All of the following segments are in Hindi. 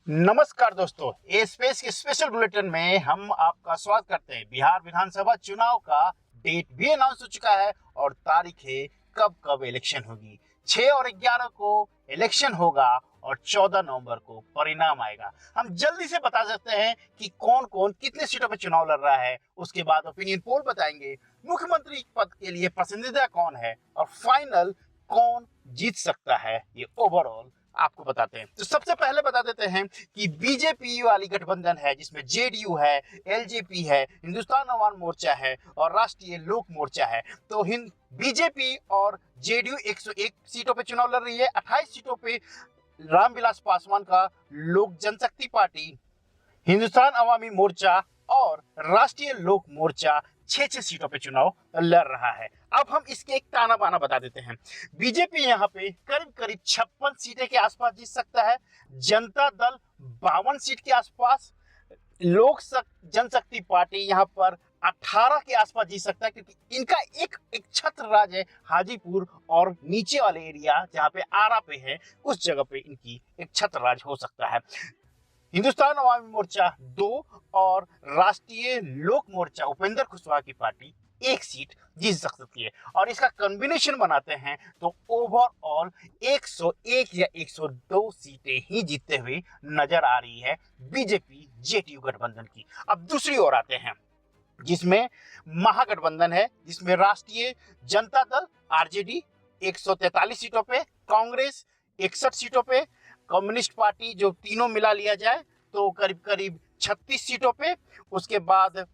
नमस्कार दोस्तों, ए स्पेस के स्पेशल बुलेटिन में हम आपका स्वागत करते हैं। बिहार विधानसभा चुनाव का डेट भी अनाउंस हो चुका है और तारीख है कब कब इलेक्शन होगी। 6 और 11 को इलेक्शन होगा और 14 नवंबर को परिणाम आएगा। हम जल्दी से बता सकते हैं कि कौन कौन कितने सीटों पर चुनाव लड़ रहा है। उसके बाद ओपिनियन पोल बताएंगे, मुख्यमंत्री पद के लिए पसंदीदा कौन है और फाइनल कौन जीत सकता है, ये ओवरऑल आपको बताते हैं। तो सबसे पहले बता देते हैं कि बीजेपी वाली गठबंधन है जिसमें जेडीयू है, एलजेपी है, हिंदुस्तान अवाम मोर्चा है और राष्ट्रीय लोक मोर्चा है। तो हिंद बीजेपी और जेडीयू 101 सीटों पे चुनाव लड़ रही है। 28 सीटों पे रामविलास पासवान का लोक जनशक्ति पार्टी, हिंदुस्तान अवामी मोर्चा और राष्ट्रीय लोक मोर्चा 6 सीटों पे चुनाव लड़ रहा है। अब हम इसके एक ताना बाना बता देते हैं। बीजेपी यहाँ पे करीब करीब 56 सीटें के आसपास जीत सकता है, जनता दल 52 सीट के आसपास, लोक जनशक्ति पार्टी यहाँ पर 18 के आसपास जीत सकता है, क्योंकि इनका एक छत्र राज है हाजीपुर और नीचे वाले एरिया जहाँ पे आरा पे है, उस जगह पे इनकी एक छत्र राज हो सकता है। हिंदुस्तान अवामी मोर्चा 2 और राष्ट्रीय लोक मोर्चा उपेंद्र कुशवाहा की पार्टी 1 सीट जीत सकती है। और इसका कॉम्बिनेशन बनाते हैं तो ओवरऑल 101 या 102 सीटें ही जीतते हुए नजर आ रही है बीजेपी जेडीयू गठबंधन की। अब दूसरी ओर आते हैं जिसमें महागठबंधन है, जिसमें राष्ट्रीय जनता दल आरजेडी 143 सीटों पे, कांग्रेस 61 सीटों पे, कम्युनिस्ट पार्टी जो तीनों मिला लिया जाए तो करीब करीब 36 सीटों पे। उसके बाद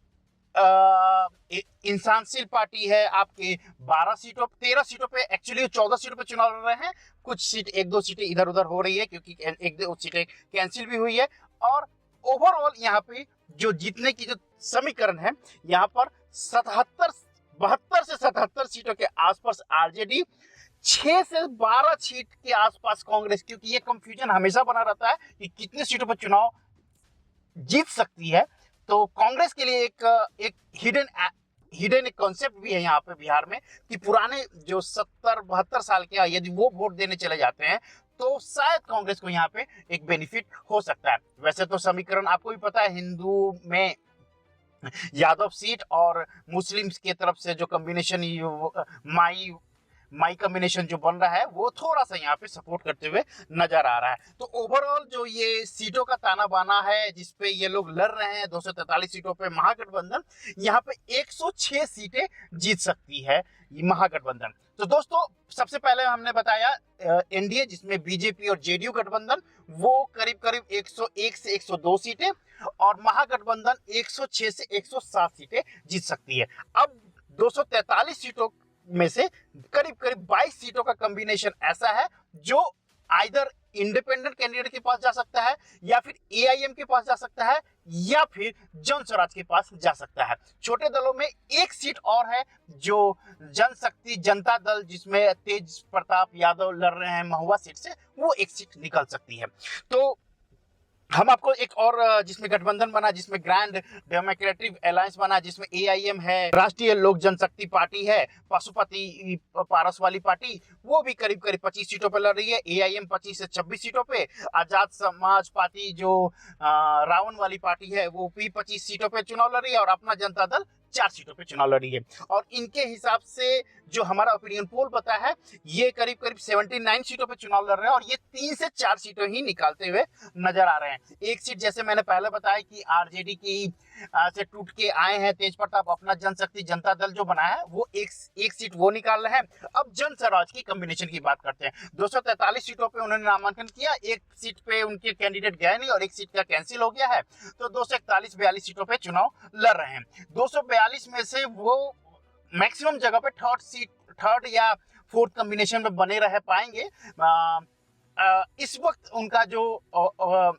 इंसानशील पार्टी है आपके 12 सीटों 13 सीटों पे, एक्चुअली 14 सीटों पे चुनाव लड़ रहे हैं। कुछ सीट एक दो सीटें इधर उधर हो रही है क्योंकि एक दो सीटें कैंसिल भी हुई है। और ओवरऑल यहाँ पे जो जीतने की जो समीकरण है, यहाँ पर 72 से 77 सीटों के आसपास आरजेडी, 6 से 12 सीट के आसपास कांग्रेस, क्योंकि ये कंफ्यूजन हमेशा बना रहता है कि कितने सीटों पर चुनाव जीत सकती है। तो कांग्रेस के लिए एक हिडन एक कॉन्सेप्ट भी है यहाँ पे बिहार में कि पुराने जो 70-72 साल के यदि वो वोट देने चले जाते हैं तो शायद कांग्रेस को यहाँ पे एक बेनिफिट हो सकता है। वैसे तो समीकरण आपको भी पता है, हिंदू में यादव सीट और मुस्लिम्स की तरफ से जो कॉम्बिनेशन माई माई कॉम्बिनेशन जो बन रहा है वो थोड़ा सा यहाँ पे सपोर्ट करते हुए नजर आ रहा है। तो ओवरऑल जो ये सीटों का ताना बाना है जिसपे ये लोग लड़ रहे हैं 243 सीटों पे महागठबंधन, यहाँ पे 106 सीटें जीत सकती है ये महागठबंधन। तो दोस्तों सबसे पहले हमने बताया एनडीए जिसमें बीजेपी और जेडीयू गठबंधन वो करीब करीब 101 से 102 सीटें और महागठबंधन 106 से 107 सीटें जीत सकती है। अब 243 सीटों में से करीब करीब 22 सीटों का कॉम्बिनेशन ऐसा है जो आइदर इंडिपेंडेंट कैंडिडेट के पास जा सकता है या फिर एआईएम के पास जा सकता है या फिर जन स्वराज के पास जा सकता है। छोटे दलों में एक सीट और है जो जनशक्ति जनता दल जिसमें तेज प्रताप यादव लड़ रहे हैं महुआ सीट से, वो एक सीट निकल सकती है। तो हम आपको एक और जिसमें गठबंधन बना, जिसमें ग्रैंड डेमोक्रेटिक अलायंस बना, जिसमें एआईएम है, राष्ट्रीय लोक जनशक्ति पार्टी है, पशुपति पारस वाली पार्टी, वो भी करीब करीब 25 सीटों पर लड़ रही है। एआईएम 25 से 26 सीटों पे, आजाद समाज पार्टी जो रावण वाली पार्टी है वो भी 25 सीटों पे चुनाव लड़ रही है और अपना जनता दल 4 सीटों पे चुनाव लड़ रही है। और इनके हिसाब से जो हमारा ओपिनियन पोल पता है ये करीब करीब 79 सीटों पे चुनाव लड़ रहे हैं और ये 3 से 4 सीटों ही निकालते हुए नजर आ रहे हैं। एक सीट जैसे मैंने पहले बताया कि आरजेडी की से टूट के आए हैं तेज प्रताप, अपना जनशक्ति जनता दल जो बनाया है वो एक सीट वो निकाल रहे हैं। अब जन स्वराज की कॉम्बिनेशन की बात करते हैं। 243 सीटों पे उन्होंने नामांकन किया, एक सीट पे उनके कैंडिडेट गए नहीं और एक सीट का कैंसिल हो गया है, तो 241-42 सीटों पे चुनाव लड़ रहे हैं। 242 में से वो मैक्सिमम जगह पे थर्ड या फोर्थ कॉम्बिनेशन में बने रह पाएंगे। इस वक्त उनका जो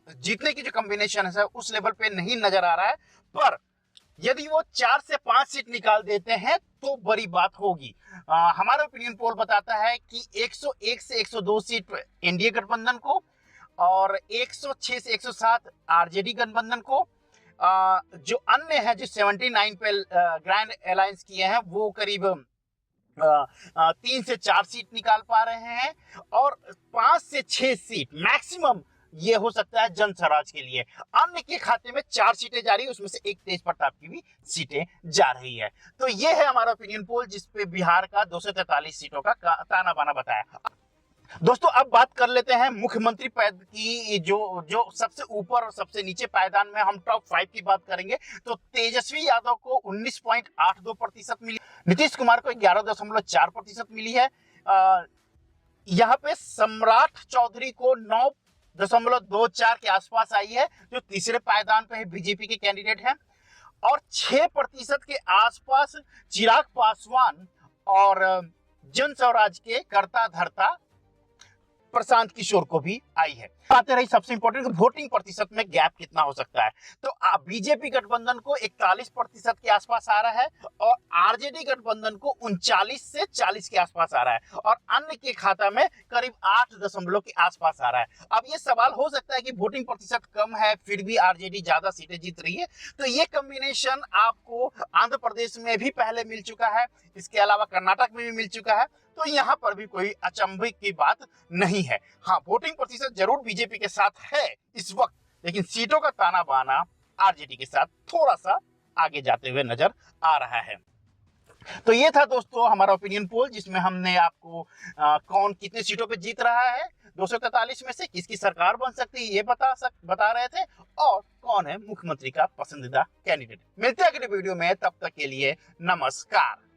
जीतने की जो कॉम्बिनेशन है उस लेवल पे नहीं नजर आ रहा है, पर यदि वो 4 से 5 सीट निकाल देते हैं तो बड़ी बात होगी। हमारा ओपिनियन पोल बताता है कि 101 से 102 सीट एनडीए गठबंधन को और 106 से 107 आरजेडी गठबंधन को। जो अन्य है जो 79 पे ग्रैंड अलायंस किए हैं वो करीब 3 से 4 सीट निकाल पा रहे हैं और 5 से 6 सीट मैक्सिमम ये हो सकता है जन स्वराज के लिए। अन्य के खाते में 4 सीटें जा रही है, उसमें से एक तेज प्रताप की भी सीटें जा रही है। तो ये है हमारा ओपिनियन पोल जिसपे बिहार का 243 सीटों का ताना बाना बताया। दोस्तों अब बात कर लेते हैं मुख्यमंत्री पद की, जो जो सबसे ऊपर और सबसे नीचे पायदान में हम टॉप 5 की बात करेंगे तो तेजस्वी यादव को 19.82% मिली, नीतीश कुमार को 11.4% मिली है। यहाँ पे सम्राट चौधरी को 9.24 के आसपास आई है, जो तीसरे पायदान पे है, बीजेपी के कैंडिडेट हैं। और 6% के आसपास चिराग पासवान और जन स्वराज के कर्ता धर्ता प्रशांत किशोर को भी आई है। आते रही सबसे इंपॉर्टेंट वोटिंग प्रतिशत में गैप कितना हो सकता है। तो बीजेपी गठबंधन को 41% के आसपास आ रहा है और आरजेडी गठबंधन को 39 से 40 के आसपास आ रहा है और अन्य के खाता में करीब 8 के आसपास आ रहा है। अब ये सवाल हो सकता है कि वोटिंग प्रतिशत कम है फिर भी आरजेडी ज्यादा सीटें जीत रही है, तो ये कॉम्बिनेशन आपको आंध्र प्रदेश में भी पहले मिल चुका है, इसके अलावा कर्नाटक में भी मिल चुका है, तो यहाँ पर भी कोई अचंभे की बात नहीं है। हाँ, वोटिंग प्रतिशत जरूर बीजेपी के साथ है इस वक्त, लेकिन सीटों का ताना बाना आरजेडी के साथ थोड़ा सा आगे जाते हुए नजर आ रहा है। तो ये था दोस्तों हमारा ओपिनियन पोल जिसमें हमने आपको कौन कितने सीटों पे जीत रहा है 243 में से, किसकी सरकार बन सकती है ये बता रहे थे, और कौन है मुख्यमंत्री का पसंदीदा कैंडिडेट। मिलते हैं अगले वीडियो में, तब तक के लिए नमस्कार।